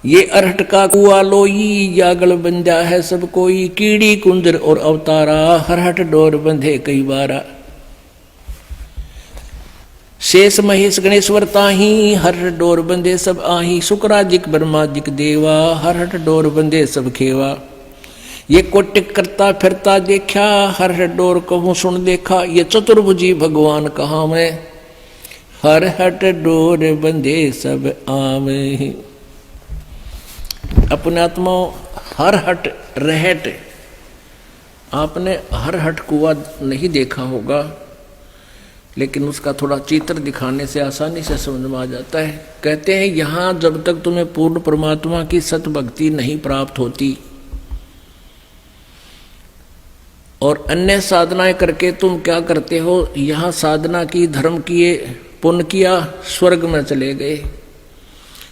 ये अरहट का कुआ लोई, जागल बंजा है सब कोई, कीड़ी कुंजर और अवतारा, हरहट डोर बंधे कई बारा। शेष महेश गणेश्वर ताही, हरहट डोर बंधे सब आही, शुक्राजिक ब्रह्माजिक देवा, हरहट डोर बंधे सब खेवा। ये कोटिक करता फिरता देखा, हरहट डोर कहूँ सुन देखा, ये चतुर्भुजी भगवान कहाँ मैं, हरहट डोर बंधे सब आवे। अपने आत्मा हर हट रहट, आपने हर हट कुआ नहीं देखा होगा, लेकिन उसका थोड़ा चित्र दिखाने से आसानी से समझ में आ जाता है। कहते हैं यहाँ जब तक तुम्हें पूर्ण परमात्मा की सत भक्ति नहीं प्राप्त होती और अन्य साधनाएं करके तुम क्या करते हो, यहाँ साधना की, धर्म किए, पुण्य किया, स्वर्ग में चले गए,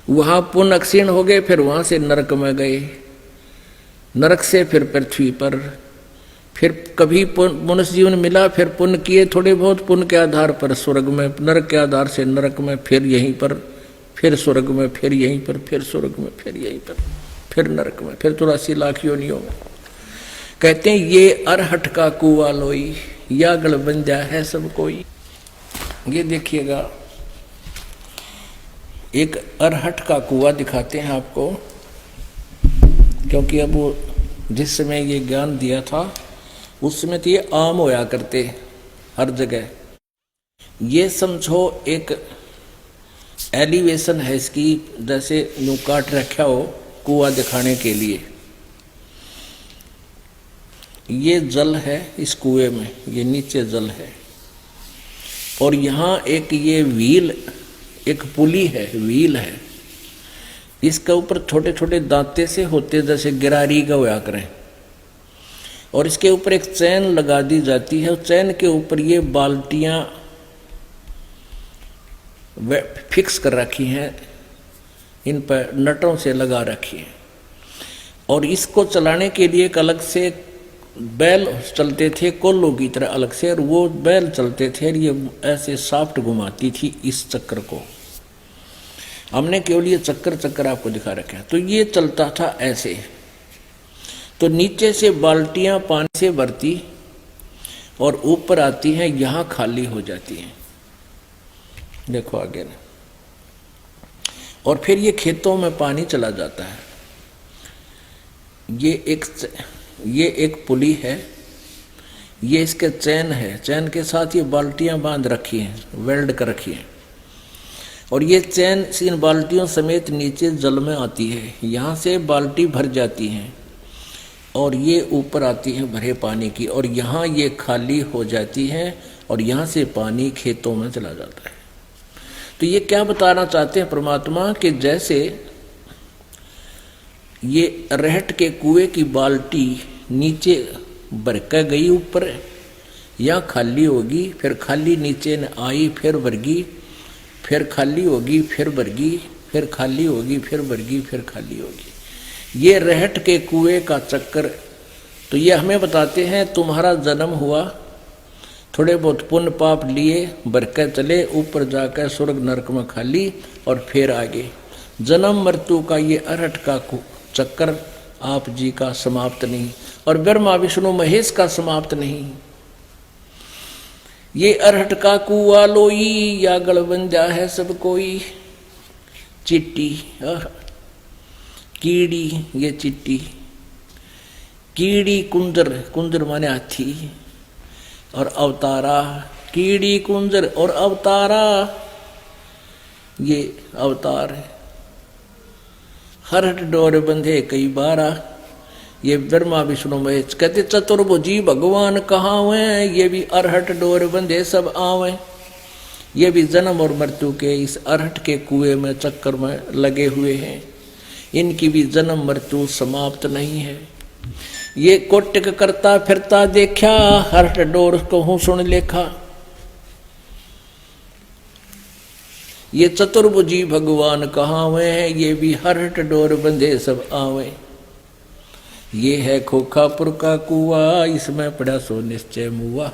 वहां पुण्य क्षीण हो गए, फिर वहां से नरक में गए, नरक से फिर पृथ्वी पर, फिर कभी मनुष्य जीवन मिला, फिर पुण्य किए थोड़े बहुत, पुण्य के आधार पर स्वर्ग में, नरक के आधार से नरक में, फिर यहीं पर, फिर स्वर्ग में, फिर यहीं पर, फिर स्वर्ग में, फिर यहीं पर, फिर नरक में, फिर 83 लाख योनियों में। कहते हैं ये अरहट का कुआ लोई, या गलबंजा है सब कोई। ये देखिएगा, एक अरहट का कुआ दिखाते हैं आपको, क्योंकि अब वो जिस समय ये ज्ञान दिया था उस समय तो ये आम होया करते हर जगह। ये समझो एक एलिवेशन है इसकी, जैसे यूं काट रखा हो कुआ दिखाने के लिए। ये जल है इस कुएं में, ये नीचे जल है, और यहाँ एक ये व्हील, एक पुली है, व्हील है, इसके ऊपर छोटे छोटे दांते से होते जैसे गिरारी का होया करें, और इसके ऊपर एक चैन लगा दी जाती है, चैन के ऊपर ये बाल्टियां फिक्स कर रखी हैं, इन पर नटों से लगा रखी है, और इसको चलाने के लिए एक अलग से बैल चलते थे कोल्लों की तरह अलग से, और वो बैल चलते थे और ये ऐसे साफ्ट घुमाती थी इस चक्कर को। हमने केवल ये चक्कर आपको दिखा रखा है। तो ये चलता था ऐसे, तो नीचे से बाल्टियां पानी से भरती और ऊपर आती हैं, यहां खाली हो जाती हैं, देखो आगे ना, और फिर ये खेतों में पानी चला जाता है। ये एक पुली है, ये इसके चैन है, चैन के साथ ये बाल्टियां बांध रखी हैं, वेल्ड कर रखी हैं, और ये चैन इन बाल्टियों समेत नीचे जल में आती है, यहाँ से बाल्टी भर जाती हैं और ये ऊपर आती है भरे पानी की, और यहाँ ये खाली हो जाती हैं और यहाँ से पानी खेतों में चला जाता है। तो ये क्या बताना चाहते हैं परमात्मा, कि जैसे ये रहट के कुएं की बाल्टी नीचे भर कर गई ऊपर, या खाली होगी, फिर खाली नीचे न आई, फिर भरगी, फिर खाली होगी, फिर भरगी, फिर खाली होगी, फिर भरगी, फिर खाली होगी। ये रहट के कुएं का चक्कर। तो ये हमें बताते हैं तुम्हारा जन्म हुआ, थोड़े बहुत पुण्य पाप लिए, भरकर चले, ऊपर जाकर स्वर्ग नरक में खाली, और फिर आगे जन्म मृत्यु का ये अरहट का चक्कर आप जी का समाप्त नहीं, और ब्रह्मा विष्णु महेश का समाप्त नहीं। ये अरहट का कुआ लोई, या गलबंजा है सब कोई। चिट्टी कीड़ी, ये चिट्टी, कीड़ी कुंजर, कुंजर माने हाथी, और अवतारा, कीड़ी कुंजर और अवतारा, ये अवतार है। हरहट डोर बंधे कई बारा, ये ब्रह्मा विष्णु महेश। कहते चतुर्भुजी भगवान कहाँ हुए, ये भी अरहट डोर बंधे सब आवे। ये भी जन्म और मृत्यु के इस अरहट के कुएं में चक्कर में लगे हुए हैं, इनकी भी जन्म मृत्यु समाप्त नहीं है। ये कोटिक करता फिरता देखा, हरहट डोर कहूँ सुन लेखा। ये चतुर्भुजी भगवान कहाँ हुए हैं, ये भी हरहट डोर बंधे सब आवे। ये है खोखापुर का कुआ, इसमें पड़ा सो निश्चय मुआ।